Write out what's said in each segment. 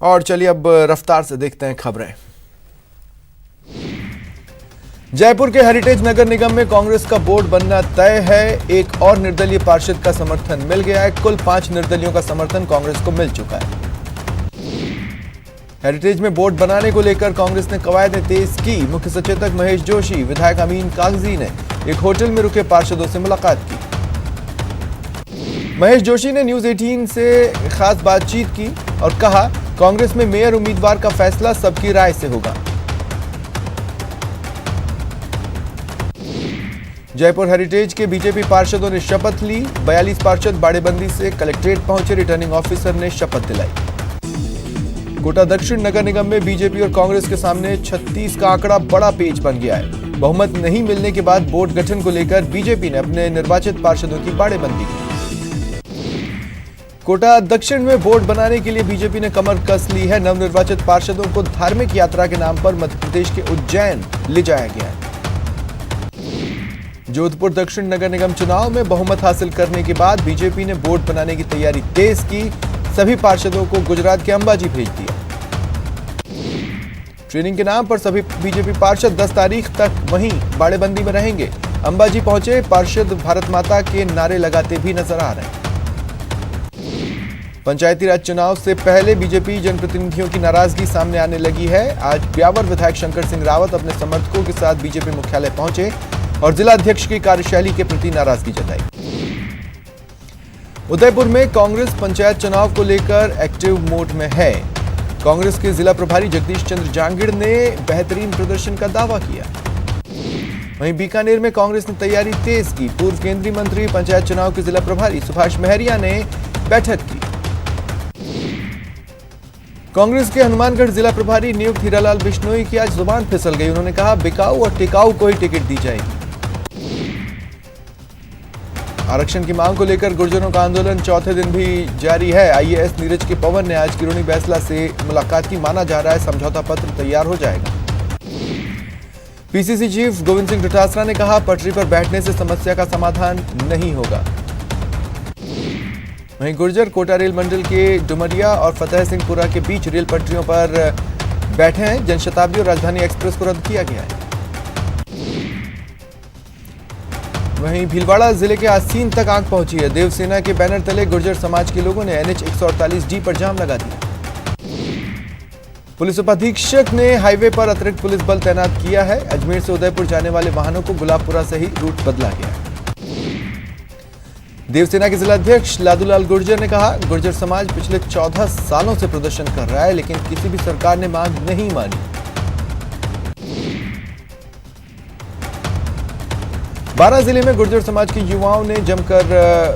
और चलिए अब रफ्तार से देखते हैं खबरें। जयपुर के हेरिटेज नगर निगम में कांग्रेस का बोर्ड बनना तय है। एक और निर्दलीय पार्षद का समर्थन मिल गया है। कुल 5 निर्दलियों का समर्थन कांग्रेस को मिल चुका है। हेरिटेज में बोर्ड बनाने को लेकर कांग्रेस ने कवायदें तेज की। मुख्य सचेतक महेश जोशी, विधायक अमीन कागजी ने एक होटल में रुके पार्षदों से मुलाकात की। महेश जोशी ने न्यूज 18 से खास बातचीत की और कहा, कांग्रेस में मेयर उम्मीदवार का फैसला सबकी राय से होगा। जयपुर हेरिटेज के बीजेपी पार्षदों ने शपथ ली। 42 पार्षद बाड़ेबंदी से कलेक्ट्रेट पहुंचे। रिटर्निंग ऑफिसर ने शपथ दिलाई। कोटा दक्षिण नगर निगम में बीजेपी और कांग्रेस के सामने 36 का आंकड़ा बड़ा पेच बन गया है। बहुमत नहीं मिलने के बाद बोर्ड गठन को लेकर बीजेपी ने अपने निर्वाचित पार्षदों की बाड़ेबंदी की। कोटा दक्षिण में बोर्ड बनाने के लिए बीजेपी ने कमर कस ली है। नवनिर्वाचित पार्षदों को धार्मिक यात्रा के नाम पर मध्य प्रदेश के उज्जैन ले जाया गया है। जोधपुर दक्षिण नगर निगम चुनाव में बहुमत हासिल करने के बाद बीजेपी ने बोर्ड बनाने की तैयारी तेज की। सभी पार्षदों को गुजरात के अंबाजी भेज दिया। ट्रेनिंग के नाम पर सभी बीजेपी पार्षद 10 तारीख तक वहीं बाड़ेबंदी में रहेंगे। अंबाजी पहुंचे पार्षद भारत माता के नारे लगाते भी नजर आ रहे हैं। पंचायती राज चुनाव से पहले बीजेपी जनप्रतिनिधियों की नाराजगी सामने आने लगी है। आज ब्यावर विधायक शंकर सिंह रावत अपने समर्थकों के साथ बीजेपी मुख्यालय पहुंचे और जिला अध्यक्ष की कार्यशैली के प्रति नाराजगी जताई। उदयपुर में कांग्रेस पंचायत चुनाव को लेकर एक्टिव मोड में है। कांग्रेस के जिला प्रभारी जगदीश चंद्र जांगिड़ ने बेहतरीन प्रदर्शन का दावा किया। वहीं बीकानेर में कांग्रेस ने तैयारी तेज की। पूर्व केंद्रीय मंत्री पंचायत चुनाव के जिला प्रभारी सुभाष महरिया ने बैठक की। कांग्रेस के हनुमानगढ़ जिला प्रभारी नियुक्त हीरालाल बिश्नोई की आज जुबान फिसल गई। उन्होंने कहा, बिकाऊ और टिकाऊ को ही टिकट दी जाएगी। आरक्षण की मांग को लेकर गुर्जरों का आंदोलन चौथे दिन भी जारी है। आईएएस नीरज के पवन ने आज किरोड़ी बैसला से मुलाकात की। माना जा रहा है समझौता पत्र तैयार हो जाएगा। पीसीसी चीफ गोविंद सिंह डोटासरा ने कहा, पटरी पर बैठने से समस्या का समाधान नहीं होगा। वहीं गुर्जर कोटा रेल मंडल के डुमरिया और फतेह सिंहपुरा के बीच रेल पटरियों पर बैठे हैं। जनशताब्दी और राजधानी एक्सप्रेस को रद्द किया गया है। वहीं भीलवाड़ा जिले के आसीन तक आग पहुंची है। देवसेना के बैनर तले गुर्जर समाज के लोगों ने NH 148D पर जाम लगा दिया। पुलिस उपाधीक्षक ने हाईवे पर अतिरिक्त पुलिस बल तैनात किया है। अजमेर से उदयपुर जाने वाले वाहनों को गुलाबपुरा से ही रूट बदला गया है। देवसेना के जिला अध्यक्ष लादूलाल गुर्जर ने कहा, गुर्जर समाज पिछले 14 सालों से प्रदर्शन कर रहा है, लेकिन किसी भी सरकार ने मांग नहीं मानी। बारां जिले में गुर्जर समाज के युवाओं ने जमकर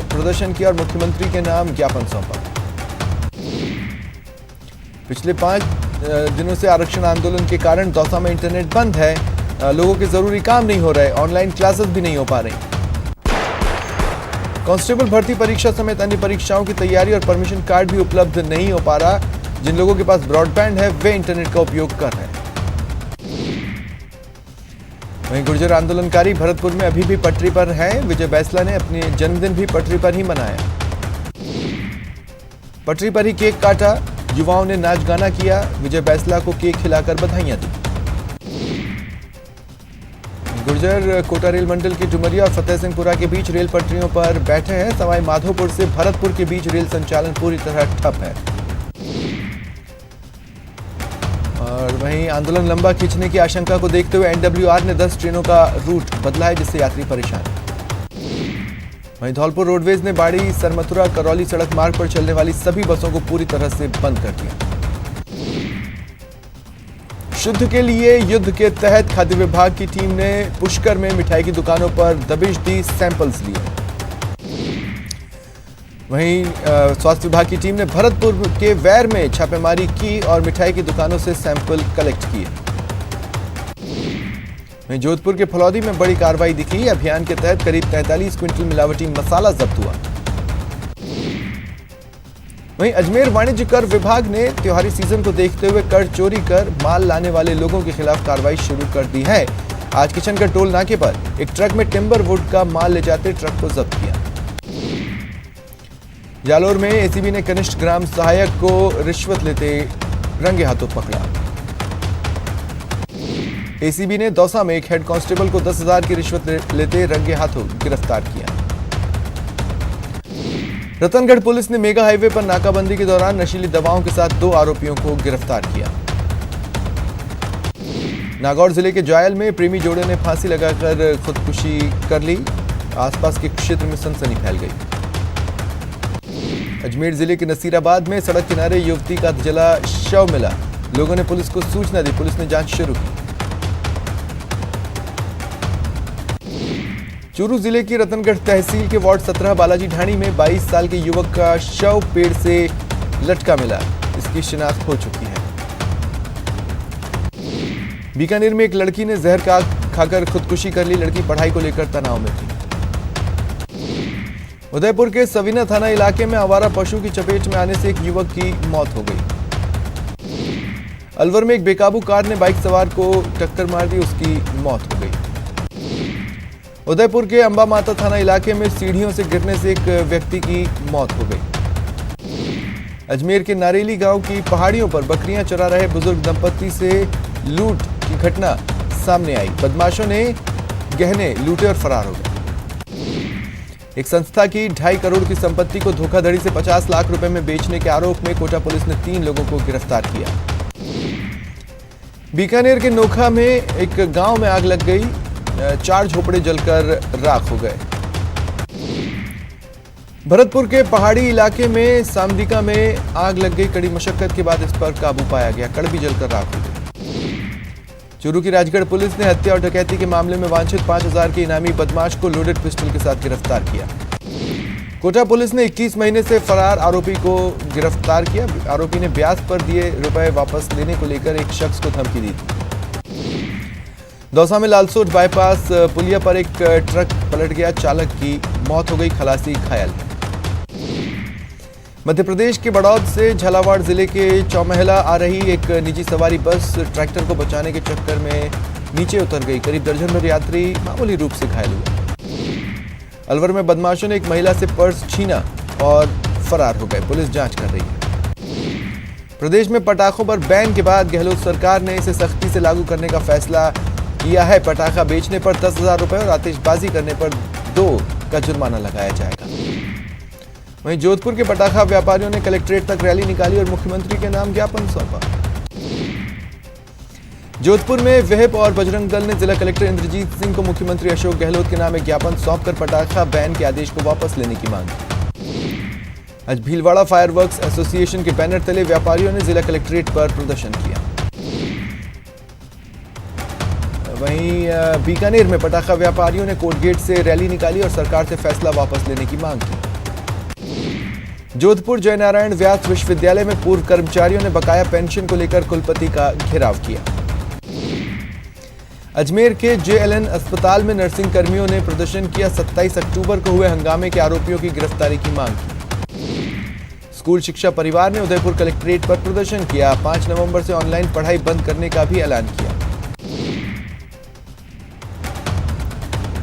प्रदर्शन किया और मुख्यमंत्री के नाम ज्ञापन सौंपा। पिछले 5 दिनों से आरक्षण आंदोलन के कारण दौसा में इंटरनेट बंद है। लोगों के जरूरी काम नहीं हो रहे। ऑनलाइन क्लासेस भी नहीं हो पा रही। कांस्टेबल भर्ती परीक्षा समेत अन्य परीक्षाओं की तैयारी और परमिशन कार्ड भी उपलब्ध नहीं हो पा रहा। जिन लोगों के पास ब्रॉडबैंड है वे इंटरनेट का उपयोग कर रहे हैं। वहीं गुर्जर आंदोलनकारी भरतपुर में अभी भी पटरी पर हैं। विजय बैसला ने अपने जन्मदिन भी पटरी पर ही मनाया। पटरी पर ही केक काटा। युवाओं ने नाच गाना किया। विजय बैसला को केक खिलाकर बधाइयां दी। गुर्जर कोटा रेल मंडल के डुमरिया और फतेह सिंहपुरा के बीच रेल पटरियों पर बैठे हैं। सवाई माधोपुर से भरतपुर के बीच रेल संचालन पूरी तरह ठप है। और वहीं आंदोलन लंबा खींचने की आशंका को देखते हुए NWR ने 10 ट्रेनों का रूट बदला है, जिससे यात्री परेशान। वहीं धौलपुर रोडवेज ने बाड़ी सरमथुरा करौली सड़क मार्ग पर चलने वाली सभी बसों को पूरी तरह से बंद कर दिया। शुद्ध के लिए युद्ध के तहत खाद्य विभाग की टीम ने पुष्कर में मिठाई की दुकानों पर दबिश दी, सैंपल्स लिए। वहीं स्वास्थ्य विभाग की टीम ने भरतपुर के वैर में छापेमारी की और मिठाई की दुकानों से सैंपल कलेक्ट किए। वहीं जोधपुर के फलौदी में बड़ी कार्रवाई दिखी। अभियान के तहत करीब 43 क्विंटल मिलावटी मसाला जब्त हुआ। वहीं अजमेर वाणिज्य कर विभाग ने त्योहारी सीजन को देखते हुए कर चोरी कर माल लाने वाले लोगों के खिलाफ कार्रवाई शुरू कर दी है। आज किशनगढ़ टोल नाके पर एक ट्रक में टिम्बर वुड का माल ले जाते ट्रक को जब्त किया। जालोर में एसीबी ने कनिष्ठ ग्राम सहायक को रिश्वत लेते रंगे हाथों पकड़ा। एसीबी ने दौसा में एक हेड कांस्टेबल को 10,000 की रिश्वत लेते रंगे हाथों गिरफ्तार किया। रतनगढ़ पुलिस ने मेगा हाईवे पर नाकाबंदी के दौरान नशीली दवाओं के साथ 2 आरोपियों को गिरफ्तार किया। नागौर जिले के जायल में प्रेमी जोड़े ने फांसी लगाकर खुदकुशी कर ली। आसपास के क्षेत्र में सनसनी फैल गई। अजमेर जिले के नसीराबाद में सड़क किनारे युवती का जला शव मिला। लोगों ने पुलिस को सूचना दी। पुलिस ने जांच शुरू की। चूरू जिले की रतनगढ़ तहसील के वार्ड 17 बालाजी ढाणी में 22 साल के युवक का शव पेड़ से लटका मिला। इसकी शिनाख्त हो चुकी है। बीकानेर में एक लड़की ने जहर का खाकर खुदकुशी कर ली। लड़की पढ़ाई को लेकर तनाव में थी। उदयपुर के सवीना थाना इलाके में आवारा पशु की चपेट में आने से एक युवक की मौत हो गई। अलवर में एक बेकाबू कार ने बाइक सवार को टक्कर मार दी। उसकी मौत हो गई। उदयपुर के अंबा माता थाना इलाके में सीढ़ियों से गिरने से एक व्यक्ति की मौत हो गई। अजमेर के नारेली गांव की पहाड़ियों पर बकरियां चरा रहे बुजुर्ग दंपत्ति से लूट की घटना सामने आई। बदमाशों ने गहने लूटे और फरार हो गए। एक संस्था की 2.5 करोड़ की संपत्ति को धोखाधड़ी से 50 लाख रुपए में बेचने के आरोप में कोटा पुलिस ने 3 लोगों को गिरफ्तार किया। बीकानेर के नोखा में एक गांव में आग लग गई। 4 झोपड़े जलकर राख हो गए। भरतपुर के पहाड़ी इलाके में सामदिका में आग लग गई। कड़ी मशक्कत के बाद इस पर काबू पाया गया। कड़बी जलकर राख हो गई। चूरू की राजगढ़ पुलिस ने हत्या और डकैती के मामले में वांछित 5,000 के इनामी बदमाश को लोडेड पिस्टल के साथ गिरफ्तार किया। कोटा पुलिस ने 21 महीने से फरार आरोपी को गिरफ्तार किया। आरोपी ने ब्याज पर दिए रुपए वापस लेने को लेकर एक शख्स को धमकी दी थी। दौसा में लालसोट बाईपास पुलिया पर एक ट्रक पलट गया। चालक की मौत हो गई। खलासी घायल है। मध्य प्रदेश के बड़ौद से झालावाड़ जिले के चौमहला आ रही एक निजी सवारी बस ट्रैक्टर को बचाने के चक्कर में नीचे उतर गई। करीब दर्जन भर यात्री मामूली रूप से घायल हुए। अलवर में बदमाशों ने एक महिला से पर्स छीना और फरार हो गए। पुलिस जांच कर रही है। प्रदेश में पटाखों पर बैन के बाद गहलोत सरकार ने इसे सख्ती से लागू करने का फैसला किया है। पटाखा बेचने पर 10,000 रुपए और आतिशबाजी करने पर 2 का जुर्माना लगाया जाएगा। वहीं जोधपुर के पटाखा व्यापारियों ने कलेक्ट्रेट तक रैली निकाली और मुख्यमंत्री के नाम ज्ञापन सौंपा। जोधपुर में वेहप और बजरंग दल ने जिला कलेक्टर इंद्रजीत सिंह को मुख्यमंत्री अशोक गहलोत के नाम एक ज्ञापन सौंपकर पटाखा बैन के आदेश को वापस लेने की मांग की। आज भीलवाड़ा फायरवर्क्स एसोसिएशन के बैनर तले व्यापारियों ने जिला कलेक्ट्रेट पर प्रदर्शन किया। वहीं बीकानेर में पटाखा व्यापारियों ने कोर्ट गेट से रैली निकाली और सरकार से फैसला वापस लेने की मांग की। जोधपुर जयनारायण व्यास विश्वविद्यालय में पूर्व कर्मचारियों ने बकाया पेंशन को लेकर कुलपति का घेराव किया। अजमेर के जेएलएन अस्पताल में नर्सिंग कर्मियों ने प्रदर्शन किया। 27 अक्टूबर को हुए हंगामे के आरोपियों की गिरफ्तारी की मांग की। स्कूल शिक्षा परिवार ने उदयपुर कलेक्ट्रेट पर प्रदर्शन किया। 5 नवंबर से ऑनलाइन पढ़ाई बंद करने का भी ऐलान किया।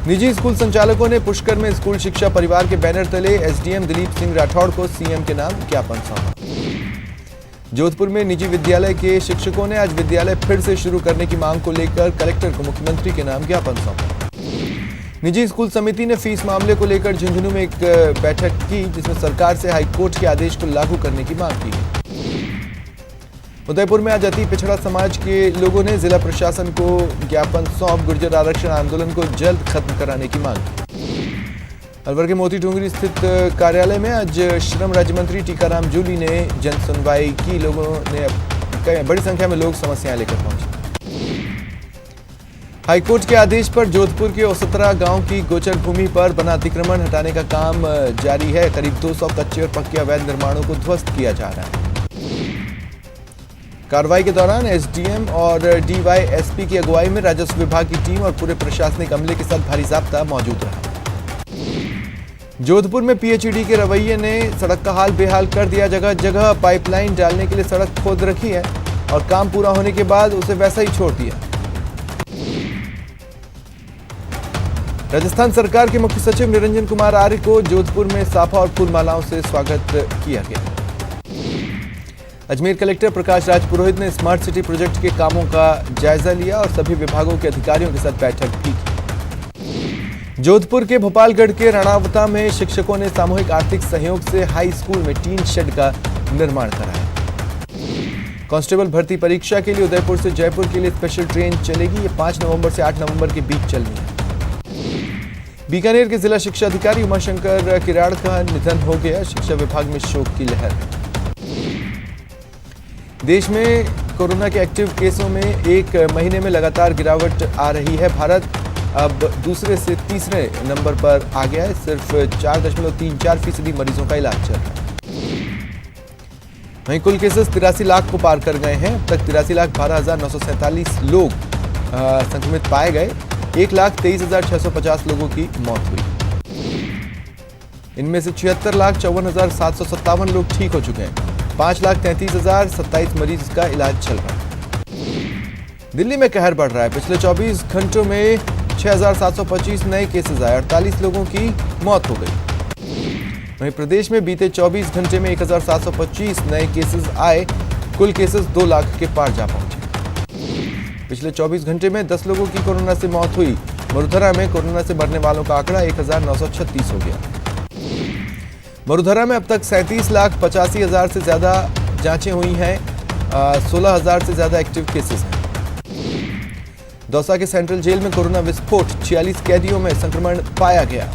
निजी स्कूल संचालकों ने पुष्कर में स्कूल शिक्षा परिवार के बैनर तले एसडीएम दिलीप सिंह राठौड़ को सीएम के नाम ज्ञापन सौंपा। जोधपुर में निजी विद्यालय के शिक्षकों ने आज विद्यालय फिर से शुरू करने की मांग को लेकर कलेक्टर को मुख्यमंत्री के नाम ज्ञापन सौंपा। निजी स्कूल समिति ने फीस मामले को लेकर झुंझुनू में एक बैठक की, जिसमें सरकार से हाईकोर्ट के आदेश को लागू करने की मांग की गई। उदयपुर में आज अति पिछड़ा समाज के लोगों ने जिला प्रशासन को ज्ञापन सौंप गुर्जर आरक्षण आंदोलन को जल्द खत्म कराने की मांग की। अलवर के मोती डूंगरी स्थित कार्यालय में आज श्रम राज्य मंत्री टीकाराम जूली ने जन सुनवाई की। लोगों ने बड़ी संख्या में लोग समस्याएं लेकर पहुंचे। हाईकोर्ट के आदेश पर जोधपुर के ओसतरा गांव की गोचर भूमि पर बना अतिक्रमण हटाने का काम जारी है। करीब 200 कच्चे और पक्के अवैध निर्माणों को ध्वस्त किया जा रहा है। कार्रवाई के दौरान एसडीएम और डीवाईएसपी की अगुवाई में राजस्व विभाग की टीम और पूरे प्रशासनिक अमले के साथ भारी जाब्ता मौजूद रहा। जोधपुर में पीएचईडी के रवैये ने सड़क का हाल बेहाल कर दिया। जगह जगह पाइपलाइन डालने के लिए सड़क खोद रखी है और काम पूरा होने के बाद उसे वैसा ही छोड़ दिया। राजस्थान सरकार के मुख्य सचिव निरंजन कुमार आर्य को जोधपुर में साफा और फूल मालाओं से स्वागत किया गया। अजमेर कलेक्टर प्रकाश राज पुरोहित ने स्मार्ट सिटी प्रोजेक्ट के कामों का जायजा लिया और सभी विभागों के अधिकारियों के साथ बैठक भी की। जोधपुर के भोपालगढ़ के राणावता में शिक्षकों ने सामूहिक आर्थिक सहयोग से हाई स्कूल में टीन शेड का निर्माण कराया। कांस्टेबल भर्ती परीक्षा के लिए उदयपुर से जयपुर के लिए स्पेशल ट्रेन चलेगी। ये 5 नवंबर से 8 नवंबर के बीच चलनी है। बीकानेर के जिला शिक्षा अधिकारी उमाशंकर किराड़ का निधन हो गया। शिक्षा विभाग में शोक की लहर है। देश में कोरोना के एक्टिव केसों में एक महीने में लगातार गिरावट आ रही है। भारत अब दूसरे से तीसरे नंबर पर आ गया है। सिर्फ 4.34% मरीजों का इलाज चल रहा है। वहीं कुल केसेस 83 लाख को पार कर गए हैं। अब तक 83,12,947 लोग संक्रमित पाए गए। 1,23,650 लोगों की मौत हुई। इनमें से 76,54,757 लोग ठीक हो चुके हैं। 5,33,027 मरीज का इलाज चल रहा है। दिल्ली में कहर बढ़ रहा है। पिछले 24 घंटों में 6,725 नए केसेस आए। 48 लोगों की मौत हो गई। वहीं प्रदेश में बीते 24 घंटे में 1,725 नए केसेस आए। कुल केसेस 2 लाख के पार जा पहुंचे। पिछले 24 घंटे में 10 लोगों की कोरोना से मौत हुई। वडोदरा में कोरोना से मरने वालों का आंकड़ा 1,936 हो गया। वडोदरा में अब तक 37,85,000 से ज्यादा जांचें हुई हैं। 16,000 से ज्यादा एक्टिव केसेस हैं। दौसा के सेंट्रल जेल में कोरोना विस्फोट। 46 कैदियों में संक्रमण पाया गया।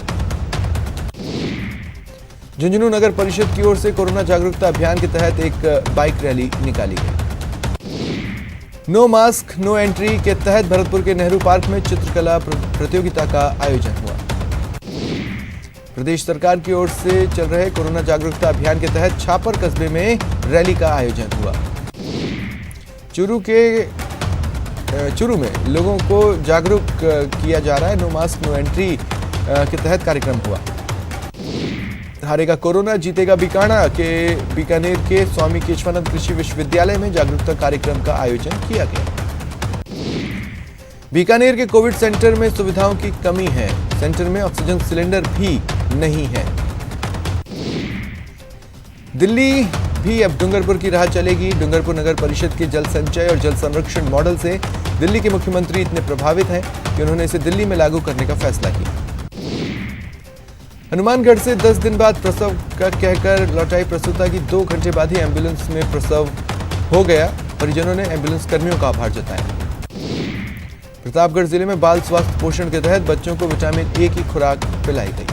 झुंझुनू नगर परिषद की ओर से कोरोना जागरूकता अभियान के तहत एक बाइक रैली निकाली गई। नो मास्क नो एंट्री के तहत भरतपुर के नेहरू पार्क में चित्रकला प्रतियोगिता का आयोजन हुआ। प्रदेश सरकार की ओर से चल रहे कोरोना जागरूकता अभियान के तहत छापर कस्बे में रैली का आयोजन हुआ। चूरू में लोगों को जागरूक किया जा रहा है। नो मास्क नो एंट्री के तहत कार्यक्रम हुआ। हारेगा कोरोना जीतेगा बीकाना के बीकानेर के स्वामी केशवानंद कृषि विश्वविद्यालय में जागरूकता कार्यक्रम का आयोजन किया गया। बीकानेर के कोविड सेंटर में सुविधाओं की कमी है। सेंटर में ऑक्सीजन सिलेंडर भी नहीं है। दिल्ली भी अब डूंगरपुर की राह चलेगी। डूंगरपुर नगर परिषद के जल संचय और जल संरक्षण मॉडल से दिल्ली के मुख्यमंत्री इतने प्रभावित हैं कि उन्होंने इसे दिल्ली में लागू करने का फैसला किया। हनुमानगढ़ से 10 दिन बाद प्रसव का कहकर लौटाई प्रसूता की 2 घंटे बाद ही एम्बुलेंस में प्रसव हो गया। परिजनों ने एम्बुलेंस कर्मियों का आभार जताया। प्रतापगढ़ जिले में बाल स्वास्थ्य पोषण के तहत बच्चों को विटामिन ए की खुराक पिलाई गई।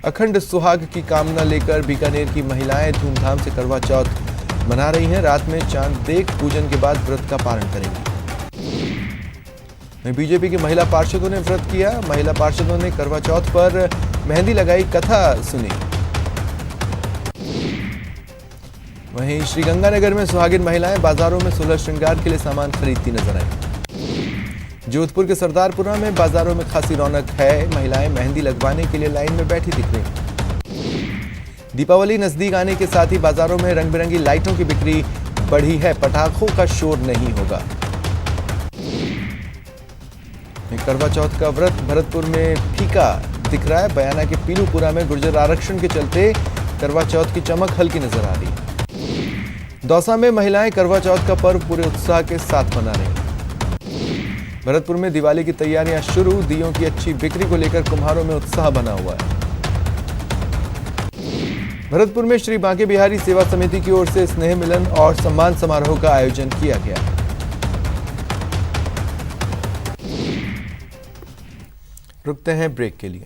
अखंड सुहाग की कामना लेकर बीकानेर की महिलाएं धूमधाम से करवा चौथ मना रही हैं। रात में चांद देख पूजन के बाद व्रत का पारण करेंगी। बीजेपी की महिला पार्षदों ने व्रत किया। महिला पार्षदों ने करवा चौथ पर मेहंदी लगाई, कथा सुनी। वहीं श्रीगंगानगर में सुहागिन महिलाएं बाजारों में सोलह श्रृंगार के लिए सामान खरीदती नजर आई। जोधपुर के सरदारपुरा में बाजारों में खासी रौनक है। महिलाएं मेहंदी लगवाने के लिए लाइन में बैठी दिख रही। दीपावली नजदीक आने के साथ ही बाजारों में रंग बिरंगी लाइटों की बिक्री बढ़ी है। पटाखों का शोर नहीं होगा। करवा चौथ का व्रत भरतपुर में फीका दिख रहा है। बयाना के पीलूपुरा में गुर्जर आरक्षण के चलते करवा चौथ की चमक हल्की नजर आ रही है। दौसा में महिलाएं करवा चौथ का पर्व पूरे उत्साह के साथ मना रही हैं। भरतपुर में दिवाली की तैयारियां शुरू। दियों की अच्छी बिक्री को लेकर कुम्हारों में उत्साह बना हुआ है। भरतपुर में श्री बांके बिहारी सेवा समिति की ओर से स्नेह मिलन और सम्मान समारोह का आयोजन किया गया। रुकते हैं ब्रेक के लिए।